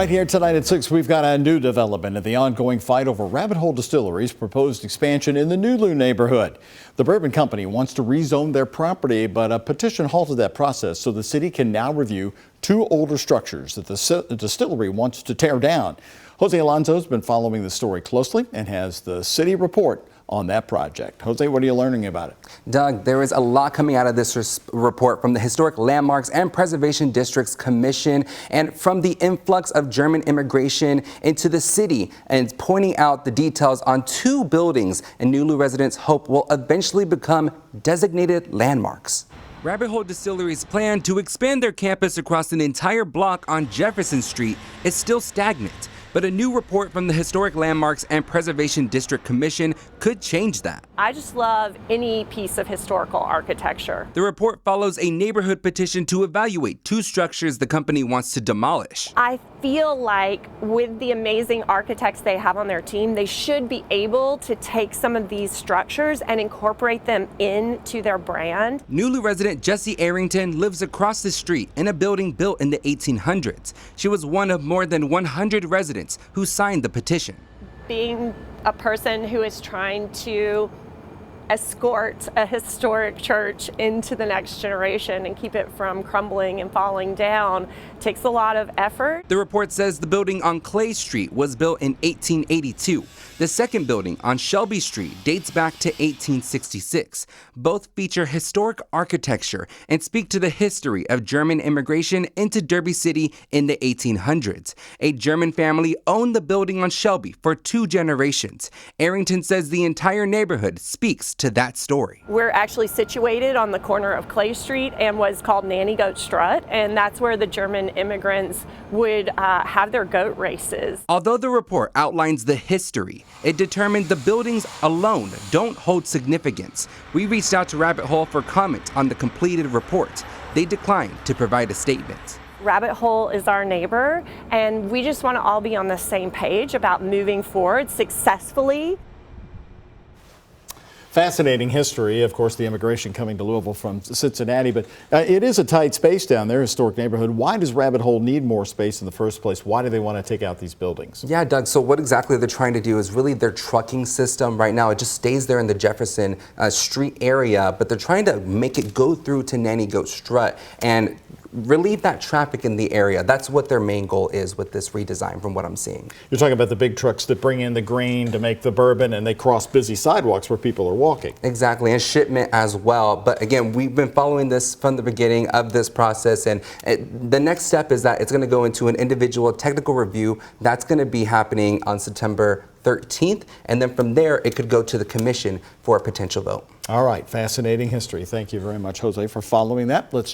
Right here tonight at 6, we've got a new development in the ongoing fight over Rabbit Hole Distillery's proposed expansion in the Nulu neighborhood. The bourbon company wants to rezone their property, but a petition halted that process, so the city can now review two older structures that the distillery wants to tear down. Jose Alonso has been following the story closely and has the city report on that project. Jose, what are you learning about it? Doug, there is a lot coming out of this report from the Historic Landmarks and Preservation Districts Commission and from the influx of German immigration into the city, and pointing out the details on two buildings and Nulu residents hope will eventually become designated landmarks. Rabbit Hole Distillery's plan to expand their campus across an entire block on Jefferson Street is still stagnant. But a new report from the Historic Landmarks and Preservation District Commission could change that. I just love any piece of historical architecture. The report follows a neighborhood petition to evaluate two structures the company wants to demolish. I feel like with the amazing architects they have on their team, they should be able to take some of these structures and incorporate them into their brand. Nulu resident Jessie Arrington lives across the street in a building built in the 1800s. She was one of more than 100 residents who signed the petition. Being a person who is trying to escort a historic church into the next generation and keep it from crumbling and falling down takes a lot of effort. The report says the building on Clay Street was built in 1882. The second building on Shelby Street dates back to 1866. Both feature historic architecture and speak to the history of German immigration into Derby City in the 1800s. A German family owned the building on Shelby for 2 generations. Arrington says the entire neighborhood speaks to that story. We're actually situated on the corner of Clay Street and what's called Nanny Goat Strut, and that's where the German immigrants would have their goat races. Although the report outlines the history, it determined the buildings alone don't hold significance. We reached out to Rabbit Hole for comment on the completed report. They declined to provide a statement. Rabbit Hole is our neighbor, and we just want to all be on the same page about moving forward successfully. Fascinating history, of course, the immigration coming to Louisville from Cincinnati, but it is a tight space down there, historic neighborhood. Why does Rabbit Hole need more space in the first place? Why do they want to take out these buildings? Yeah, Doug, so what exactly they're trying to do is really their trucking system right now. It just stays there in the Jefferson Street area, but they're trying to make it go through to Nanny Goat Strut and relieve that traffic in the area. That's what their main goal is with this redesign from what I'm seeing. You're talking about the big trucks that bring in the grain to make the bourbon, and they cross busy sidewalks where people are walking. Exactly, and shipment as well. But again, we've been following this from the beginning of this process, and the next step is that it's going to go into an individual technical review. That's going to be happening on September 13th, and then from there it could go to the commission for a potential vote. All right, fascinating history. Thank you very much, Jose, for following that. Let's